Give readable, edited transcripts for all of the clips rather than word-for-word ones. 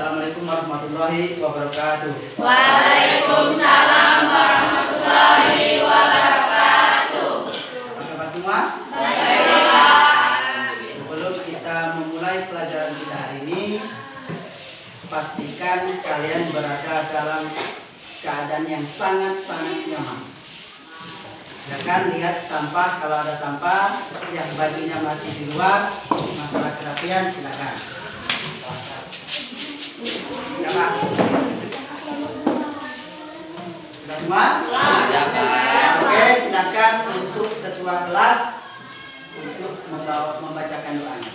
Assalamualaikum warahmatullahi wabarakatuh. Waalaikumsalam warahmatullahi wabarakatuh. Apa kabar semua? Baik. Sebelum kita memulai pelajaran kita hari ini, pastikan kalian berada dalam keadaan yang sangat-sangat nyaman. Silakan lihat sampah, kalau ada sampah yang baginya masih di luar, masalah kerapian silakan. Ya Pak. Sudah semua? Sudah, Pak. Oke, silakan untuk ketua kelas untuk membacakan doanya.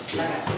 Silakan.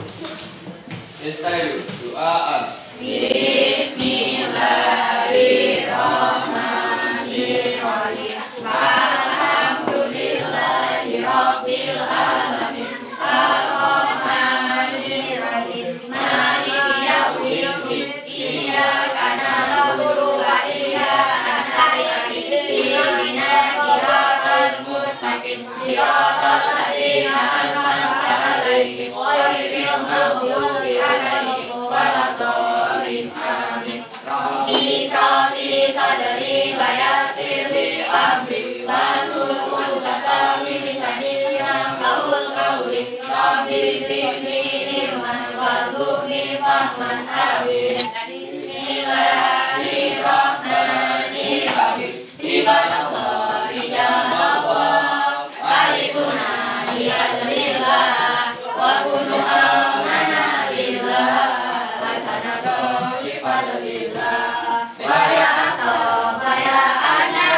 Doaan. Bismillahirrahmanirrahim. Alhamdulillahirabbil alamin. Arrahmanirrahim. Maliki yaumiddin. Iyyaka na'budu wa iyyaka nasta'in. Ihdinas siratal mustaqim. Siratal ladzina an'amta 'alaihim ghairil maghdubi 'alaihim waladdallin. Amin. Rabbi shrah sadri wa yassir li amri wahlul 'uqdatam min lisani yafqahu qawli. Rabbi zidni ilman warzuqni fahman. Amin. Bismillahirrahmanirrahim. Ibadallah rijalullah alikuna biadlillah wa kunu amana lillah wa sanadu bifadlillah wa ya'ata wa ya'ana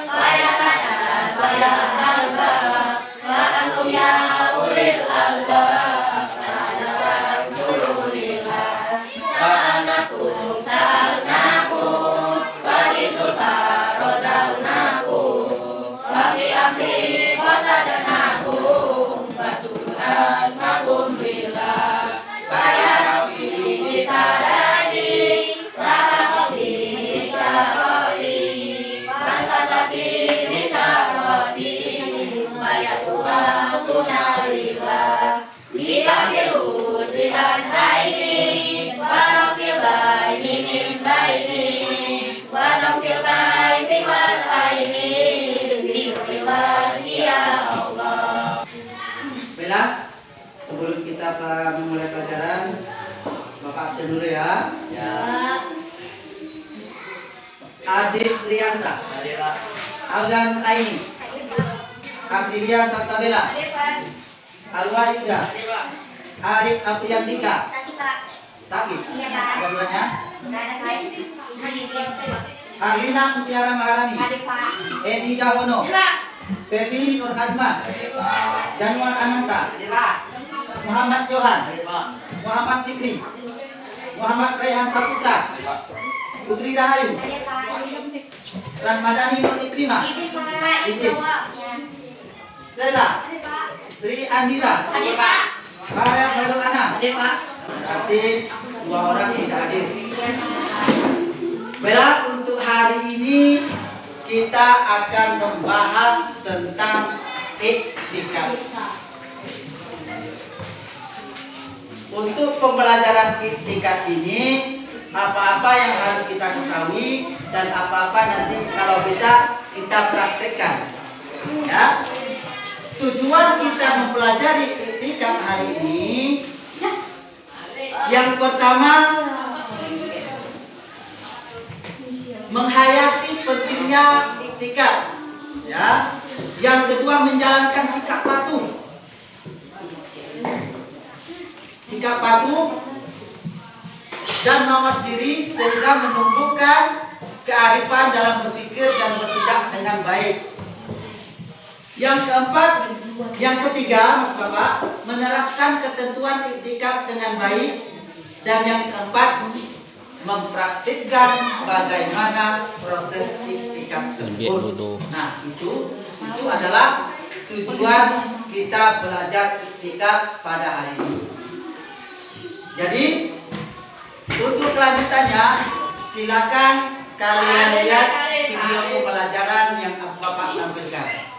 wa ya'ana wa ya'alba wa antum ya ulil albab ta'ala surulillah wa anakum sa'alnakum wa lisulfa rozalnakum wa bi amri qasadnakum wa subhanakum billah wa ya rabbi bisadadi wa rabbi syarodi wa sadaki bisyarodi wa ya subhanuna lillah bikasiru dihan aini wa rafil baini min baini wa nafil baini wal aini biwal ya Allah. Baiklah, sebelum kita memulai pelajaran, Bapak absen dulu ya. Ya. Adit Riansa, Hadir, Pak. Algan Aini, Aprilia Salsabela, Alwar Indra, Hadir, Pak. Arif Apriyandika, Sakit. Iya, Pak. Apa suratnya? Pak. Arlina Mutiara Maharani, Edi Dawono, Febi Nur Azman, Januar Ananta, Muhammad Johan, Muhammad Fikri, Muhammad Rayhan Saputra, Putri Rahayu, Rahmadani Nur Ikrimah, Izin. Sela, Sri Andira, Farel Khairul Anam. Berarti dua orang tidak hadir. Baiklah, untuk hari ini kita akan membahas tentang iktikaf. Untuk pembelajaran iktikaf ini, apa-apa yang harus kita ketahui dan apa-apa nanti kalau bisa kita praktekkan. Ya. Tujuan kita mempelajari iktikaf hari ini, yang pertama menghayati pentingnya iktikaf, ya. Yang kedua menjalankan sikap patuh. Sikap patuh dan mawas diri sehingga menumbuhkan kearifan dalam berpikir dan bertindak dengan baik. Yang keempat, yang ketiga, Mas Bapak, menerapkan ketentuan iktikaf dengan baik. Dan yang keempat, mempraktikkan bagaimana proses iktikaf tersebut. Nah, itu adalah tujuan kita belajar iktikaf pada hari ini. Jadi, untuk kelanjutannya, silakan kalian lihat video pembelajaran yang Bapak tampilkan.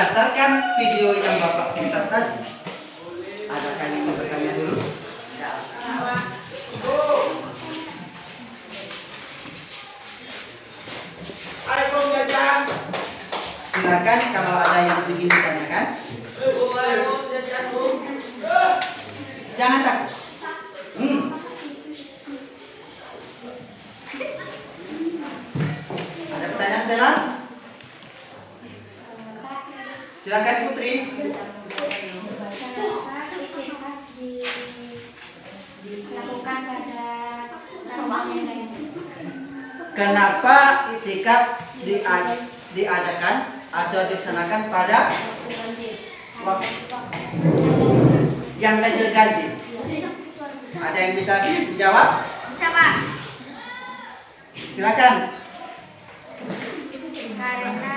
berdasarkan video yang Bapak putar tadi, adakah yang mau bertanya dulu? Silakan kalau ada yang ingin ditanyakan. Jangan takut. Ada pertanyaan Sela? Silakan Putri. Dilakukan pada Ramadan ganjil. Kenapa itikaf diadakan atau dilaksanakan pada waktu yang ganjil-ganjil? Ada yang bisa menjawab? Bisa, Pak. Silakan. Karena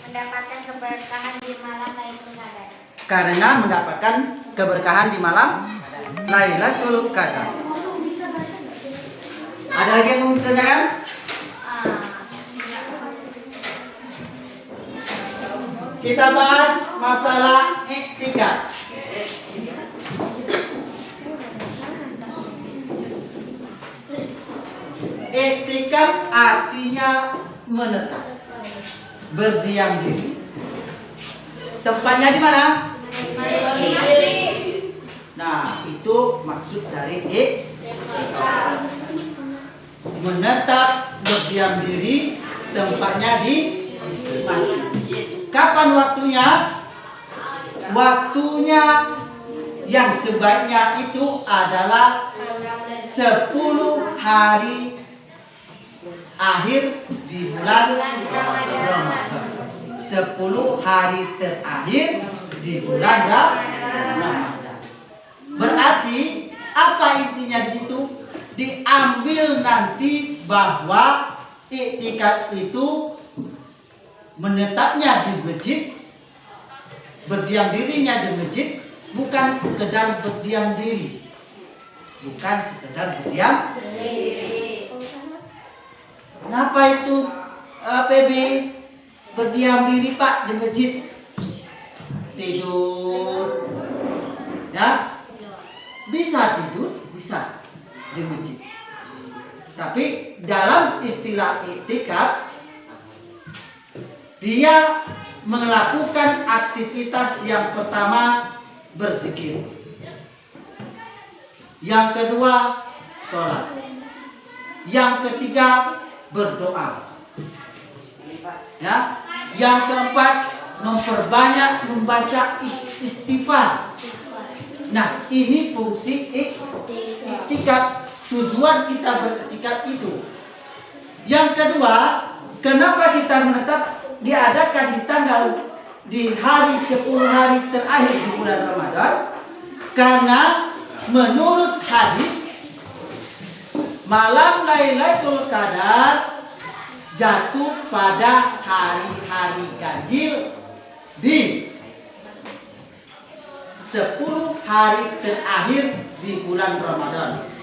mendapatkan keberkahan di malam Lailatul Qadar. Karena mendapatkan keberkahan di malam Lailatul Qadar. Ada lagi yang mau ditanyakan? Kita bahas masalah iktikaf. Iktikaf artinya menetap, berdiam diri. Tempatnya di mana? Nah, itu maksud dari iktikaf. Menetap, berdiam diri, tempatnya di masjid. Kapan waktunya? Waktunya yang sebaiknya itu adalah 10 hari akhir di bulan Ramadan. 10 hari terakhir di bulan Ramadan. Berarti apa intinya di situ? Diambil nanti bahwa iktikaf itu menetapnya di masjid, berdiam dirinya di masjid, bukan sekedar berdiam diri. Bukan sekedar berdiam diri. Kenapa itu PB berdiam diri Pak di masjid? Tidur. Ya? Bisa tidur, bisa di masjid. Tapi dalam istilah iktikaf, dia melakukan aktivitas yang pertama berzikir, yang kedua sholat, yang ketiga berdoa, ya, yang keempat memperbanyak membaca istighfar. Nah, ini fungsi iktikaf. Tujuan kita beriktikaf itu. Yang kedua, kenapa kita menetap diadakan di hari 10 hari terakhir di bulan Ramadan? Karena menurut hadis malam Lailatul Qadar jatuh pada hari-hari ganjil di 10 hari terakhir di bulan Ramadan.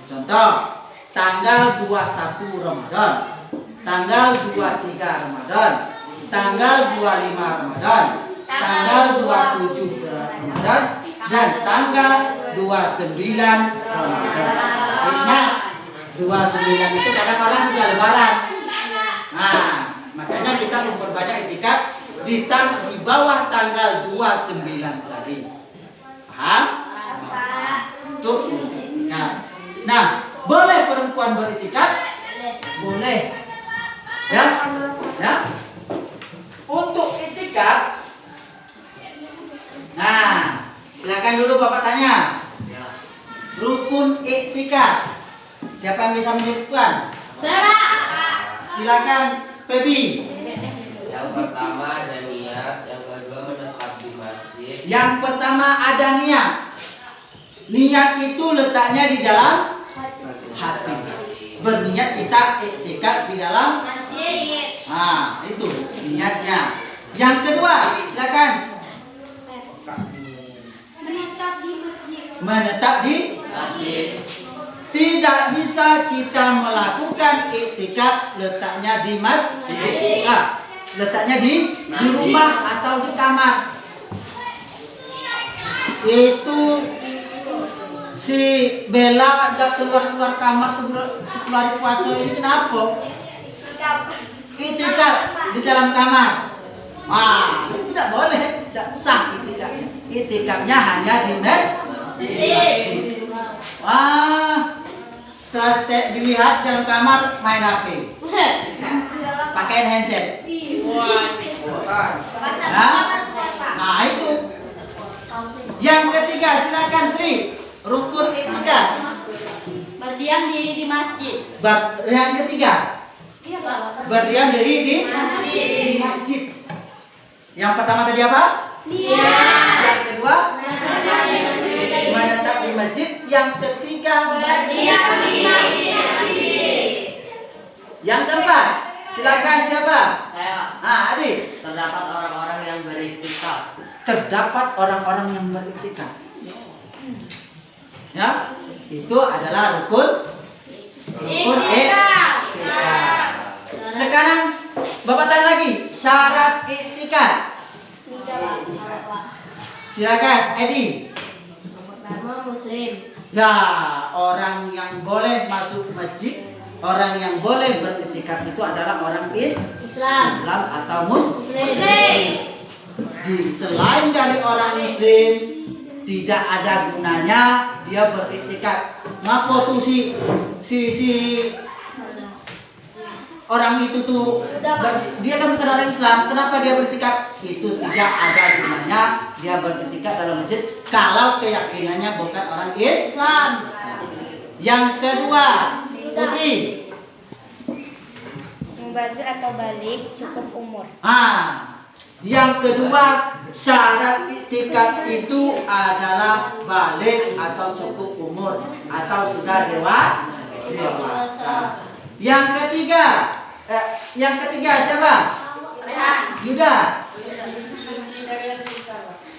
Contoh, tanggal 21 Ramadan, tanggal 23 Ramadan, tanggal 25 Ramadan, tanggal 27 Ramadan, dan tanggal 29 Ramadan. Ingat, 29 itu kadang orang sudah lebaran. Nah, makanya kita memperbanyak iktikaf di bawah tanggal 29 tadi. Paham? Untuk iktikaf. Nah, boleh perempuan beriktikaf? Boleh. Ya? Ya? Untuk iktikaf. Nah, silakan dulu Bapak tanya. Rukun iktikaf. Siapa yang bisa menyebutkan? Silakan Pebi. Yang pertama ada niat, yang kedua menetap di masjid. Yang pertama ada niat. Niat itu letaknya di dalam hati. Berniat kita iktikaf di dalam Masjid. Nah, itu niatnya. Yang kedua, silakan. Menetap di masjid. Menetap di Masjid. Tidak bisa kita melakukan iktikaf letaknya di masjid. Letaknya di rumah atau di kamar. Itu si Bella gak keluar kamar sebelum hari puasa ini kenapa? Itikaf di dalam kamar. Wah, tidak boleh, tidak sah itikafnya. Itikafnya hanya di masjid. Wah, setelah dilihat dalam kamar main HP, pakai handset. Nah itu. Yang ketiga, silakan Sri. Rukun itikaf. Berdiam diri di masjid. Yang ketiga, berdiam diri di masjid. Yang pertama tadi apa? Yang kedua, menetap di masjid. Yang ketiga, Berdiam di masjid. Yang keempat, silakan siapa? Saya. Adik. Terdapat orang-orang yang beriktikaf. Terdapat orang-orang yang beriktikaf. Ya, itu adalah rukun iktikaf. Sekarang Bapak tanya lagi, syarat iktikaf. Silakan Edi. Pertama muslim. Ya, orang yang boleh masuk masjid, orang yang boleh beriktikaf itu adalah orang Islam atau Muslim. Selain dari orang Muslim, tidak ada gunanya dia beriktikaf. Ngapa tuh si orang itu tuh dia kan bukan orang Islam, kenapa dia beriktikaf? Itu tidak ada gunanya dia beriktikaf dalam masjid kalau keyakinannya bukan orang Islam. Yang kedua, Putri. Mubazir atau balik cukup umur. Yang kedua, syarat iktikaf itu adalah balik atau cukup umur atau sudah dewasa. Yang ketiga siapa? Yuda.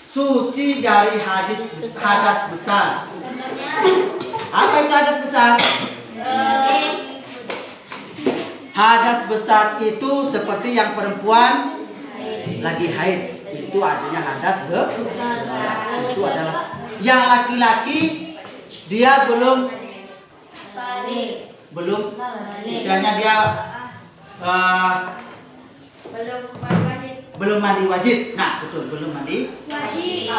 Suci dari hadas besar. Apa itu hadas besar? Hadas besar itu seperti yang perempuan lagi haid, itu adanya hadas besar. Itu adalah yang laki-laki dia belum istilahnya dia belum mandi wajib. Nah, betul, belum mandi wajib.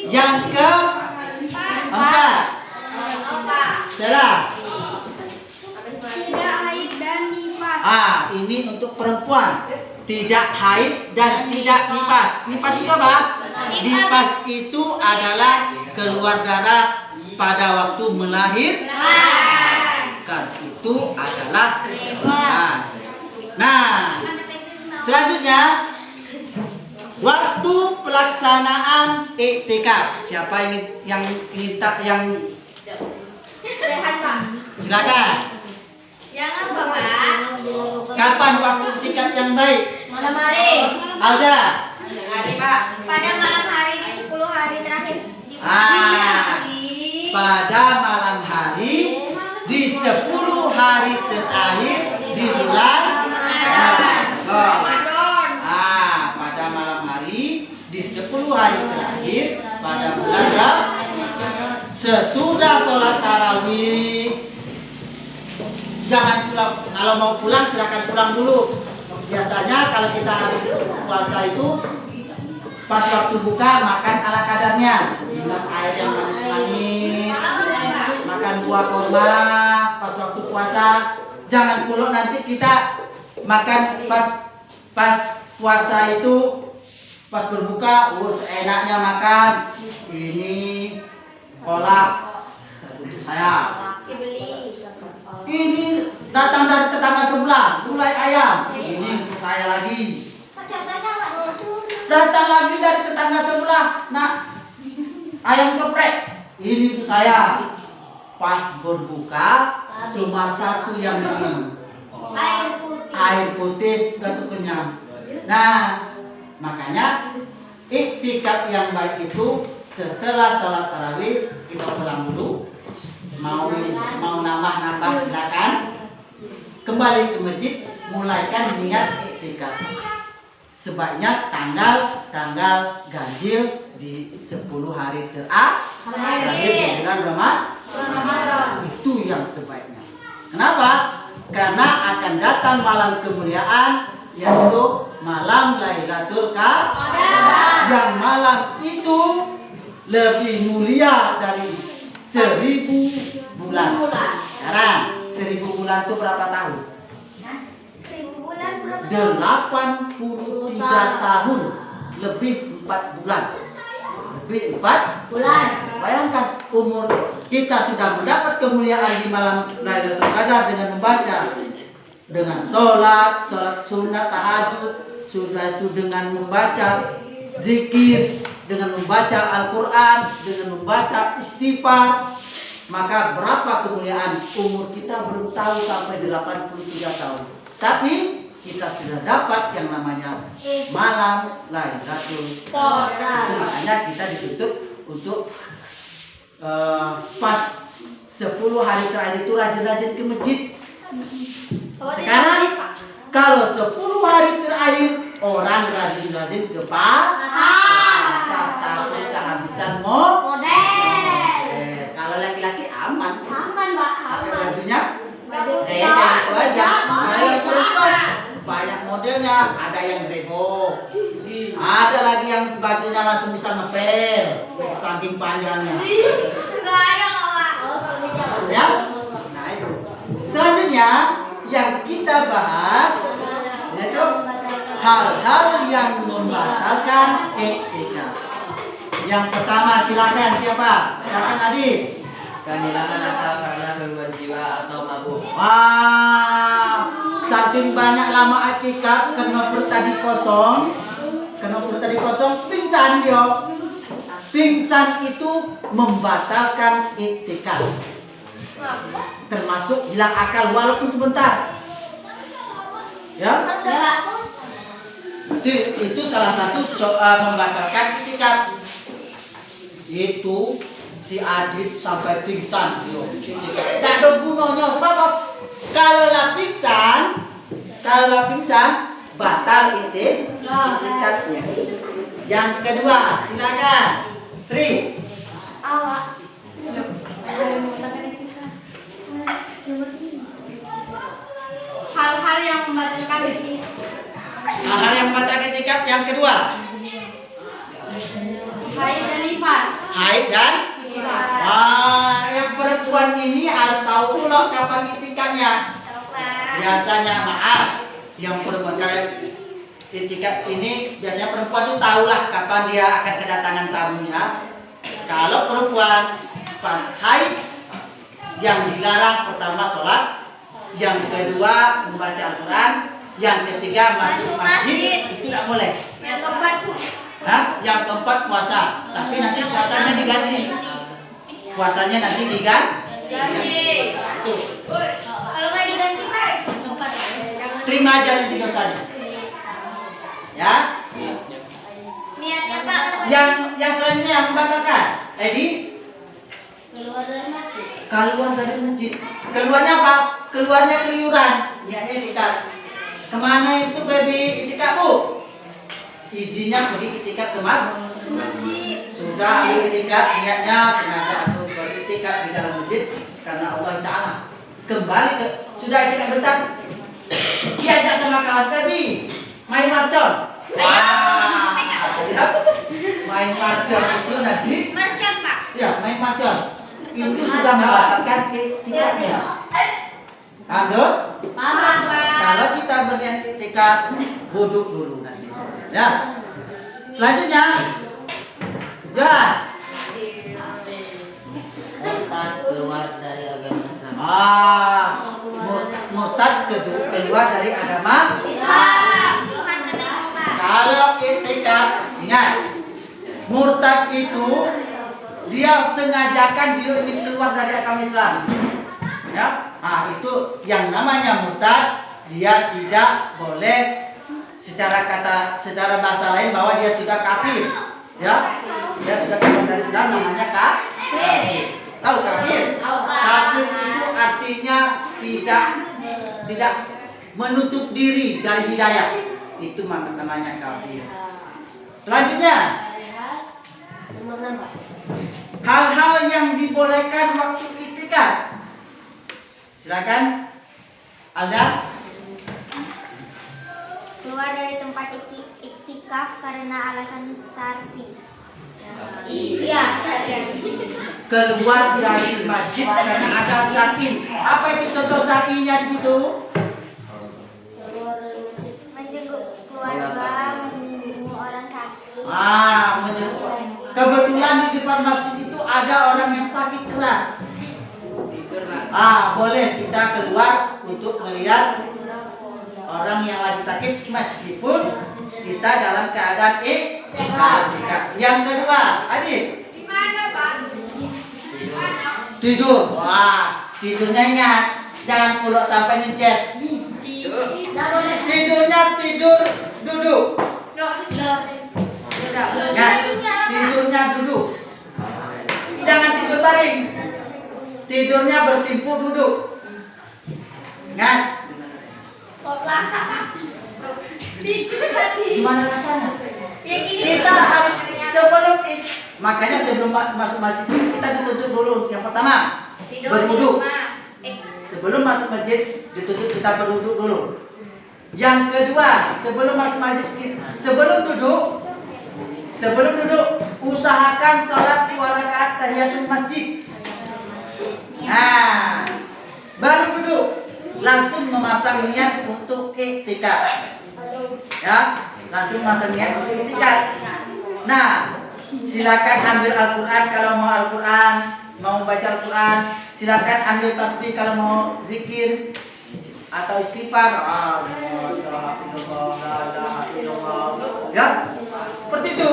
Yang keempat, Sarah. Tidak haid dan nifas. Ini untuk perempuan. Tidak haid dan tidak nifas. Nifas itu apa? Nifas itu adalah keluar darah pada waktu melahirkan. Itu adalah nifas. Nah, selanjutnya waktu pelaksanaan iktikaf. Siapa yang silakan. Yang apa, Pak? Kapan waktu iktikaf yang baik? Malam hari. Alda. Hari, Pak. Pada malam hari di 10 hari terakhir di pada malam hari di 10 hari terakhir di bulan Ramadan. Pada malam hari di 10 hari terakhir pada bulan Ramadan. Sesudah sholat tarawih. Jangan pulang. Kalau mau pulang silakan pulang dulu. Biasanya kalau kita habis puasa itu pas waktu buka makan ala kadarnya, minum air yang manis-manis, makan buah kurma pas waktu puasa. Jangan pula nanti kita makan pas puasa itu pas berbuka, seenaknya makan ini kolak untuk saya. Ini datang dari tetangga sebelah, gulai ayam. Ini untuk saya lagi. Datang lagi dari tetangga sebelah, nah ayam geprek. Ini untuk saya. Pas berbuka cuma satu yang minum. Air putih untuk kenyang. Nah, makanya iktikaf yang baik itu setelah sholat tarawih kita pulang dulu. Mau nambah silakan. Kembali ke masjid, mulaikan niat iktikaf. sebaiknya tanggal ganjil di 10 hari terakhir di bulan Ramadan. Itu yang sebaiknya. Kenapa? Karena akan datang malam kemuliaan, yaitu malam Lailatul Qadar. Yang malam itu lebih mulia dari 1000 bulan. Sekarang 1000 bulan itu berapa tahun? 1000 bulan berapa? 83 tahun, lebih 4 bulan. Lebih 4 bulan. Bayangkan umur kita sudah mendapat kemuliaan di malam Lailatul Qadar dengan membaca, dengan sholat sunat, tahajud, sudah itu dengan membaca zikir, dengan membaca Al-Quran, dengan membaca istighfar. Maka berapa kemuliaan? Umur kita belum tahu sampai 83 tahun. Tapi kita sudah dapat yang namanya malam Lailatul Qadar. Itu makanya kita dituntut untuk pas 10 hari terakhir itu rajin-rajin ke masjid. Sekarang kalau 10 hari terakhir orang rajin-rajin ke pasar, takut kehabisan kalau laki-laki aman, Mbak. pakai bajunya kayak itu aja. Kalau yang perempuan banyak modelnya, ada yang rebo, ada lagi yang bajunya langsung bisa ngepel, saking panjangnya. Enggak ada, Pak. Ya, nah itu. Selanjutnya yang kita bahas yaitu hal-hal yang membatalkan iktikaf. Yang pertama silakan siapa? Silakan Adit. Kehilangan akal karena gangguan jiwa atau mabuk. Wah, saking banyak lama iktikaf karena perut tadi kosong, pingsan dia. Pingsan itu membatalkan iktikaf. Termasuk hilang akal walaupun sebentar. Ya? Itu salah satu membatalkan iktikaf. Itu si Adit sampai pingsan. Tidak ada gunanya sebab kalau pingsan batal iktikafnya. Yang kedua, silakan Sri. Awak. Hal-hal yang membatalkan iktikaf. Hal-hal yang membatalkan iktikaf yang kedua. Haid dan nifas. Haid dan yang perempuan ini harus tahu pula kapan iktikafnya. Biasanya yang perempuan kalau iktikaf ini biasanya perempuan itu tahulah kapan dia akan kedatangan tamunya. Kalau perempuan pas haid yang dilarang pertama sholat, yang kedua membaca Al-Quran, yang ketiga masuk masjid itu tidak boleh. Yang keempat. Yang keempat puasa, tapi nanti puasanya diganti. Puasanya nanti diganti. Itu. Kalau nggak diganti, Pak. Terima aja nanti dosanya. Ya. Niatnya, Pak. Yang selanjutnya yang membatalkan. Edi? Keluar dari masjid. Keluar dari masjid. Keluarnya apa? Keluarnya keluyuran. Niatnya iktikaf. Kemana itu baby iktikaf, Bu? Izinnya pergi iktikaf ke masjid. Sudah ambil iktikaf, niatnya sengaja aku beriktikaf di dalam masjid karena Allah Ta'ala. Kembali ke sudah iktikaf bentar. Diajak sama kawan baby main marcon. Wah, ya. Main marcon itu nanti. Mercon, Pak. Ya, main marcon. Itu sudah membatalkan iktikafnya. Halo? Kalau kita berniat iktikaf, duduk dulu nanti. Ya. Selanjutnya, jalan. Murtad keluar dari agama Islam. Murtad keluar dari agama. Johan kenapa, Pak? Kalau iktikaf, ingat, murtad itu dia sengajakan dia ingin keluar dari agama Islam. Ya, itu yang namanya murtad. Dia tidak boleh secara bahasa lain bahwa dia sudah kafir. Ya, dia sudah keluar dari Islam, namanya kafir. Tahu kafir? Kafir itu artinya tidak menutup diri dari hidayah. itu namanya kafir. Selanjutnya, hal-hal yang dibolehkan waktu iktikaf. Silakan. Alda. Keluar dari tempat iktikaf karena alasan syar'i. Iya, Keluar dari masjid karena ada syar'i. Apa itu contoh syar'inya di situ? menjenguk keluarga, menjenguk orang sakit. Kebetulan di depan masjid itu ada orang yang sakit keras. Boleh kita keluar untuk melihat orang yang lagi sakit meskipun kita dalam keadaan iktikaf. Yang kedua, adik. Di mana, Pak? Tidur. Tidurnya ingat, jangan pulak sampai nyeces. Tidurnya tidur duduk. Ya, tidurnya duduk. Jangan tidur baring. Tidurnya bersimpuh duduk. Ingat. Gimana rasanya? Kita harus makanya sebelum masuk masjid kita dituntut dulu. Yang pertama, berwudu. Sebelum masuk masjid dituntut kita berwudu dulu. Yang kedua, sebelum masuk masjid, sebelum duduk usahakan sholat 2 rakaat tahiyatul masjid. Baru duduk langsung memasang niat untuk iktikaf. Ya, langsung memasang niat untuk iktikaf. Silakan ambil Al-Quran kalau mau Al-Quran, mau baca Al-Quran. Silakan ambil tasbih kalau mau zikir atau istighfar. Ya, seperti itu.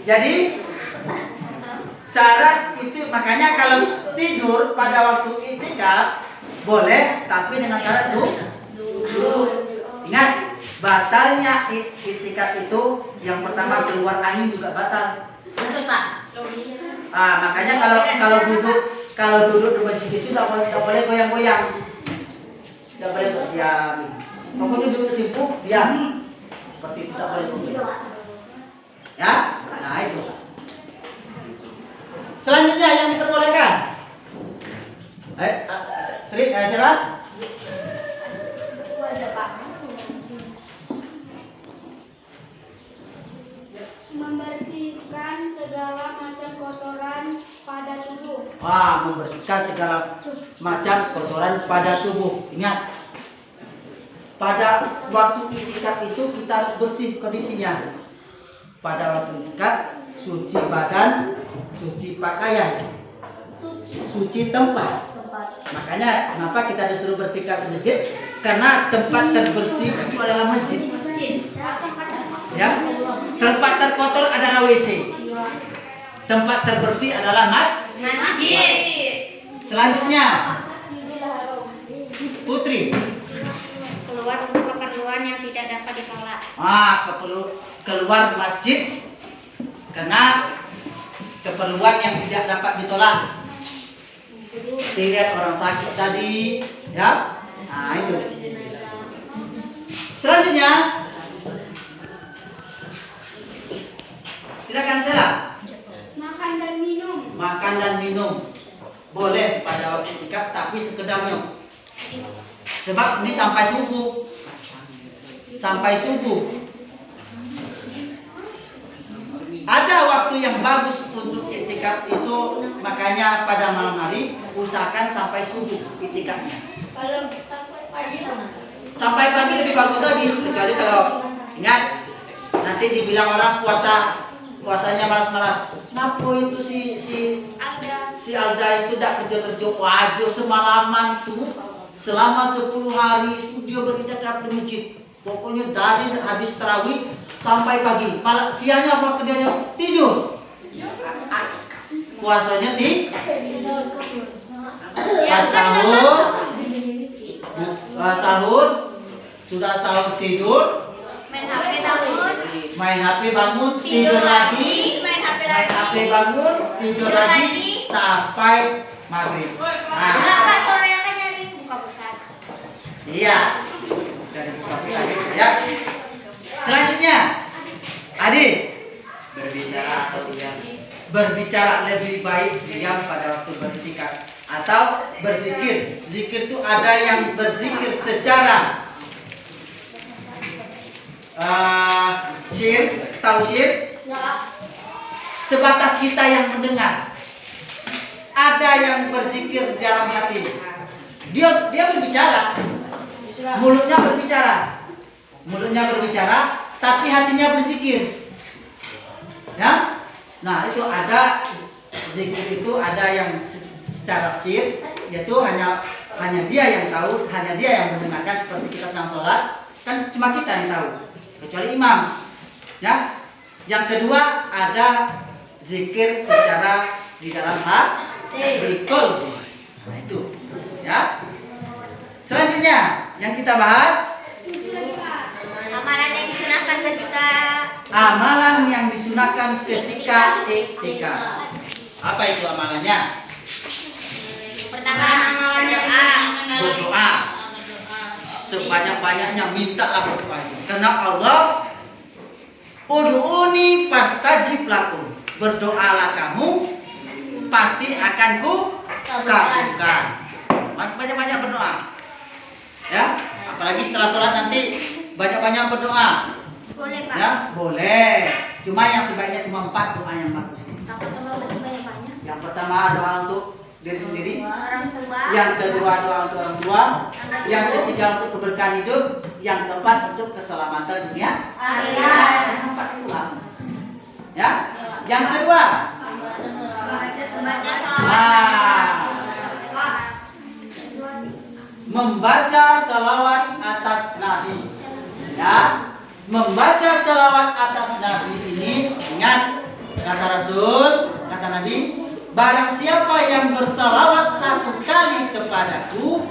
Jadi syarat itu, makanya kalau tidur pada waktu iktikaf boleh, tapi dengan syarat duduk. Ingat, batalnya iktikaf itu yang pertama keluar angin juga batal. Makanya kalau duduk di masjid itu tidak boleh goyang-goyang, tidak boleh diam. Pokoknya duduk simpuk diam, seperti itu, tidak boleh goyang. Ya, itu. Selanjutnya yang diperbolehkan. Sarah. Membersihkan segala macam kotoran pada tubuh. Membersihkan segala macam kotoran pada tubuh. Ingat, pada waktu iktikaf itu kita harus bersih kondisinya. Pada waktu iktikaf, suci badan, suci pakaian, suci tempat. Makanya kenapa kita disuruh bertikaf di masjid? Karena tempat terbersih itu adalah masjid. Ya, tempat terkotor adalah WC. Tempat terbersih adalah masjid. Selanjutnya, Putri. Keluar untuk keperluan yang tidak dapat ditolak. Keluar masjid karena keperluan yang tidak dapat ditolak. Dilihat orang sakit tadi, ya. Itu. Selanjutnya, silakan Sela. Makan dan minum. Makan dan minum boleh pada waktu iktikaf, tapi sekedarnya. Sebab ini sampai subuh. Ada waktu yang bagus untuk iktikaf itu, makanya pada malam hari usahakan sampai subuh iktikafnya. Kalau sampai pagi Sampai pagi lebih bagus lagi, kecuali kalau ingat nanti dibilang orang puasanya malas-malas. Kenapa itu si Alda itu tidak kerja-kerja? Waduh, semalaman tuh selama 10 hari itu dia beriktikaf di masjid. Pokoknya dari habis tarawih sampai pagi. Malah siangnya apa kerjanya? Tidur. Puasanya sahur, sudah sahur tidur, main HP bangun, tidur lagi, main HP bangun, tidur lagi sampai maghrib. Sore yang nyari buka-buka. Iya. Dari buka lagi ya. Selanjutnya, Adi. Berbicara atau diam? Berbicara lebih baik diam pada waktu beriktikaf atau berzikir. Zikir itu ada yang berzikir secara syir, tahu syir? Sebatas kita yang mendengar. Ada yang berzikir dalam hati. Dia berbicara. Mulutnya berbicara, tapi hatinya berzikir. Ya? Nah, itu ada zikir itu ada yang secara sir, yaitu hanya dia yang tahu, hanya dia yang mendengarkan, seperti kita sedang sholat, kan cuma kita yang tahu, kecuali imam. Ya. Yang kedua ada zikir secara di dalam hati, nah itu. Ya. Selanjutnya yang kita bahas Amalan yang disunahkan ketika iktikaf. Apa itu amalannya? pertama amalannya Berdoa. Sebanyak-banyaknya mintalah berdoa itu. Karena Allah ud'uni fastajib lakum. Berdoalah kamu, pasti akan ku kabulkan. Banyak-banyak berdoa. Ya, apalagi setelah sholat nanti banyak-banyak berdoa. boleh Pak. Ya, boleh. Cuma yang sebaiknya cuma 4 doa yang bagus. Banyak-banyak. Yang pertama doa untuk diri sendiri. Orang tua. Yang kedua doa untuk orang tua. Yang ketiga untuk keberkahan hidup. Yang keempat untuk keselamatan dunia. Akhirat. 4 itulah. Ya. Yang kedua. Membaca salawat atas Nabi. Ya. Membaca salawat atas Nabi ini, ingat kata Rasul, kata Nabi, barang siapa yang bersalawat 1 kali kepadaku,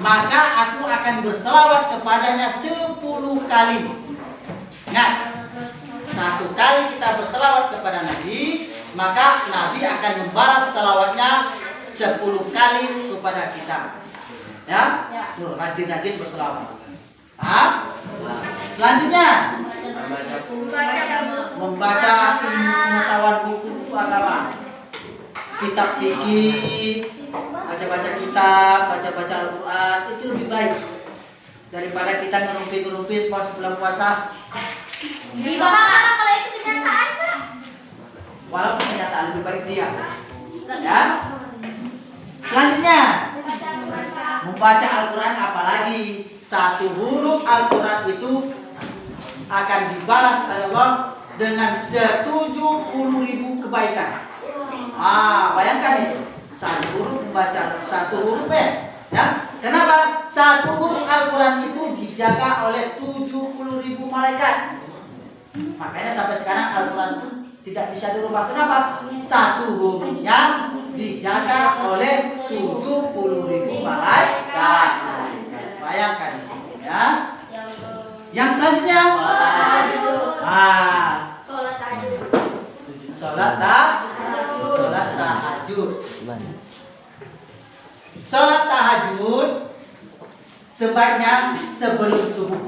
maka aku akan bersalawat kepadanya 10 kali. Ingat, 1 kali kita bersalawat kepada Nabi, maka Nabi akan membalas salawatnya 10 kali kepada kita. Ya, tuh rajin-rajin bersalawat. Selanjutnya membaca pengetahuan buku agama, kitab fikih, baca-baca kitab, baca-baca Al-Quran, itu lebih baik daripada kita ngerumpi-ngerumpi pas bulan puasa. Kalau itu kenyataan Pak. Walaupun kenyataan lebih baik dia. Ya. Selanjutnya membaca Al-Quran, apalagi 1 huruf Al-Quran itu akan dibalas oleh Allah dengan 70.000 kebaikan. Bayangkan itu. 1 huruf membaca 1 huruf ya. Kenapa? 1 huruf Al-Quran itu dijaga oleh 70.000 malaikat. Makanya sampai sekarang Al-Quran itu tidak bisa dirubah. Kenapa? 1 hurufnya dijaga oleh 70.000 malaikat. Bayangkan ya. Yang selanjutnya sholat tahajud. Sholat tahajud sebaiknya sebelum subuh.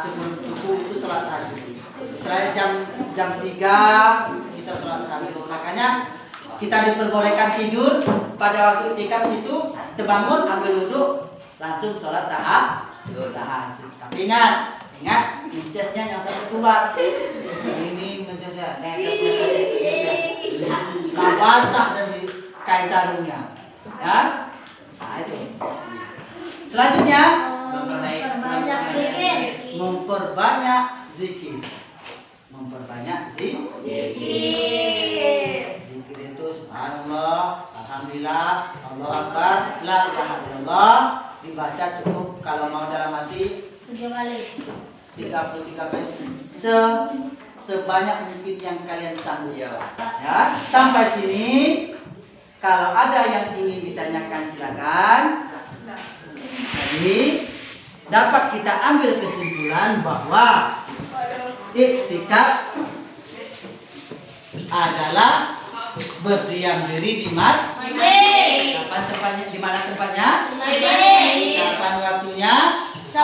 Sebelum subuh itu sholat tahajud. Setelah jam 3 kita sholat tahajud. Makanya kita diperbolehkan tidur pada waktu iktikaf itu, terbangun ambil wudhu langsung sholat tahajud. Tapi ingat ngecesnya yang sampai keluar. Ini ngecesnya netes. Basah dari kain sarungnya. Ya. Nah itu. Selanjutnya memperbanyak zikir. Zikir itu subhanallah, alhamdulillah, Allahu akbar, la ilaha illallah, dibaca cukup kalau mau dalam hati 33 kali. Sebanyak mungkin yang kalian sanggup. Ya, sampai sini. Kalau ada yang ingin ditanyakan silakan. Jadi dapat kita ambil kesimpulan bahwa iktikaf adalah berdiam diri di masjid. Kapan tempatnya? Di mana tempatnya? Di masjid. Kapan waktunya? 10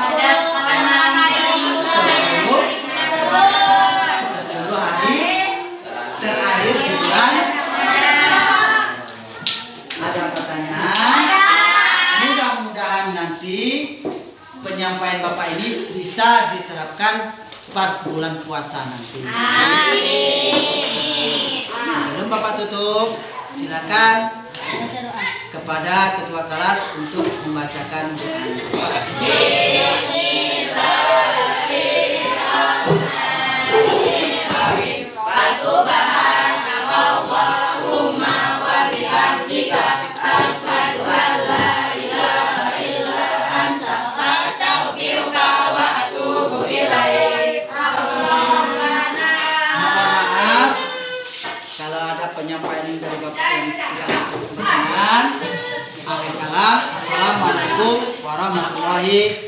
hari terakhir di bulan. Ada pertanyaan? Mudah-mudahan nanti penyampaian Bapak ini bisa diterapkan pas bulan puasa nanti. Sebelum Bapak tutup, silakan kepada ketua kelas untuk membacakan doa. Kalau ada penyampaian dari Bapak yang tidak berkenan, Assalamualaikum warahmatullahi